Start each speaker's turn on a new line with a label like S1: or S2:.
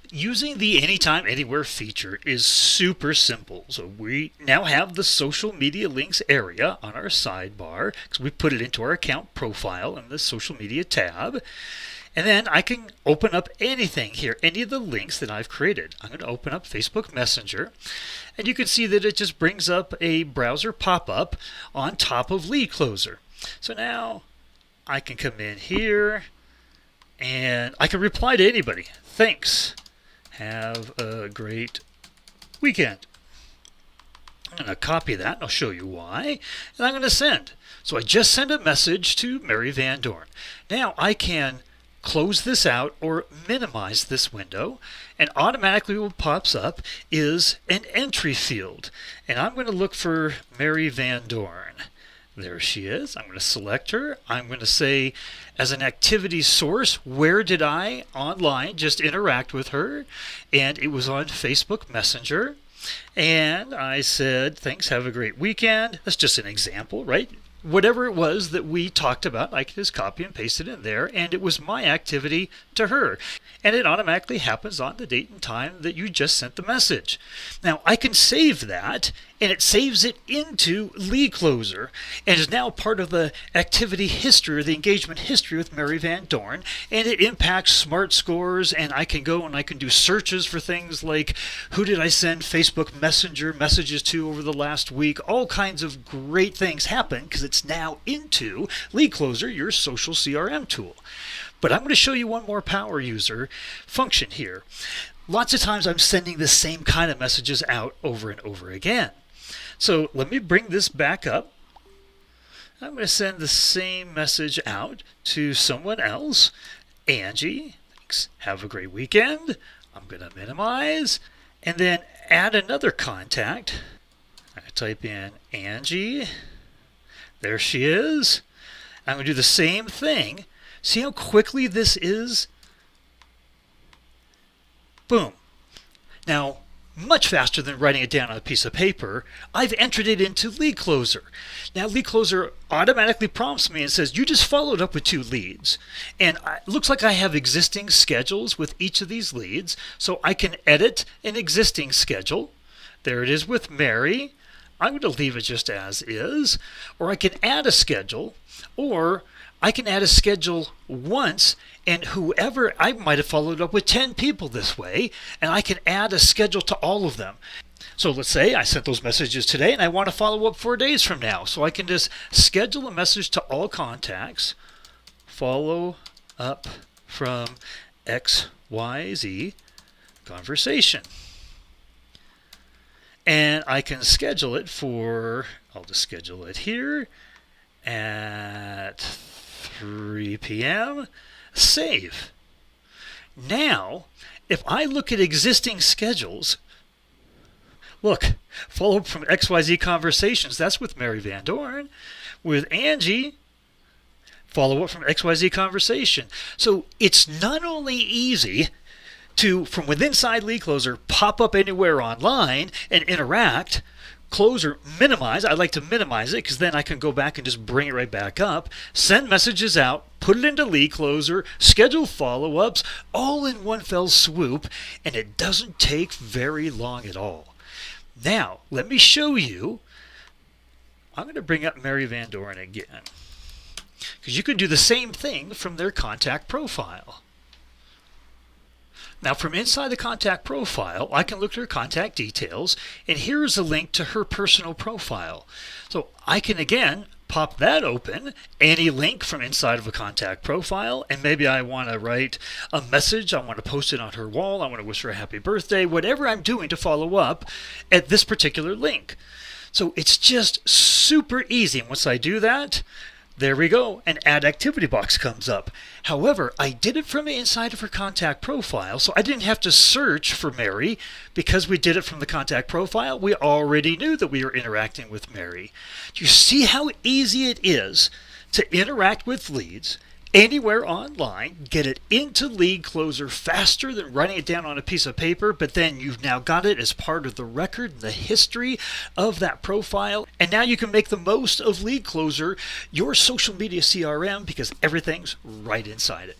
S1: Using the Anytime Anywhere feature is super simple. So we now have the social media links area on our sidebar because we put it into our account profile in the social media tab. And then I can open up anything here, any of the links that I've created. I'm going to open up Facebook Messenger, and you can see that it just brings up a browser pop-up on top of LeadKlozer. So now I can come in here and I can reply to anybody. Thanks. Have a great weekend. I'm going to copy that, and I'll show you why. And I'm going to send. So I just sent a message to Mary Van Dorn. Now I can close this out or minimize this window, and automatically what pops up is an entry field. And I'm going to look for Mary Van Dorn. There she is. I'm going to select her. I'm going to say, as an activity source, where did I online just interact with her? And it was on Facebook Messenger. And I said, thanks, have a great weekend. That's just an example, right? Whatever it was that we talked about, I can just copy and paste it in there, and it was my activity to her. And it automatically happens on the date and time that you just sent the message. Now, I can save that, and it saves it into LeadKlozer, and is now part of the activity history, or the engagement history with Mary Van Dorn, and it impacts smart scores, and I can go and I can do searches for things like, who did I send Facebook Messenger messages to over the last week? All kinds of great things happen because it's now into LeadKlozer, your social CRM tool. But I'm going to show you one more power user function here. Lots of times I'm sending the same kind of messages out over and over again. So let me bring this back up. I'm going to send the same message out to someone else. Angie, thanks. Have a great weekend. I'm going to minimize and then add another contact. I type in Angie. There she is. I'm going to do the same thing. See how quickly this is? Boom. Now, much faster than writing it down on a piece of paper, I've entered it into LeadKlozer. Now, LeadKlozer automatically prompts me and says, you just followed up with 2 leads. And it looks like I have existing schedules with each of these leads, so I can edit an existing schedule. There it is with Mary. I'm going to leave it just as is, or I can add a schedule, or I can add a schedule once, and whoever, I might have followed up with 10 people this way, and I can add a schedule to all of them. So let's say I sent those messages today and I want to follow up 4 days from now. So I can just schedule a message to all contacts, follow up from XYZ conversation. And I can schedule it for, I'll just schedule it here at 3 p.m. Save. Now, if I look at existing schedules, look, follow up from XYZ Conversations, that's with Mary Van Dorn. With Angie, follow up from XYZ Conversation. So it's not only easy to, from within inside LeadKlozer, pop up anywhere online and interact. Closer, minimize. I like to minimize it because then I can go back and just bring it right back up. Send messages out, put it into LeadKlozer, schedule follow-ups, all in one fell swoop, and it doesn't take very long at all. Now, let me show you. I'm going to bring up Mary Van Dorn again because you can do the same thing from their contact profile. Now, from inside the contact profile, I can look at her contact details, and here is a link to her personal profile. So I can, again, pop that open, any link from inside of a contact profile, and maybe I want to write a message, I want to post it on her wall, I want to wish her a happy birthday, whatever I'm doing to follow up at this particular link. So it's just super easy. And once I do that, there we go, an add activity box comes up. However, I did it from inside of her contact profile, so I didn't have to search for Mary because we did it from the contact profile. We already knew that we were interacting with Mary. Do you see how easy it is to interact with leads anywhere online, get it into LeadKlozer faster than writing it down on a piece of paper, but then you've now got it as part of the record, the history of that profile, and now you can make the most of LeadKlozer, your social media CRM, because everything's right inside it.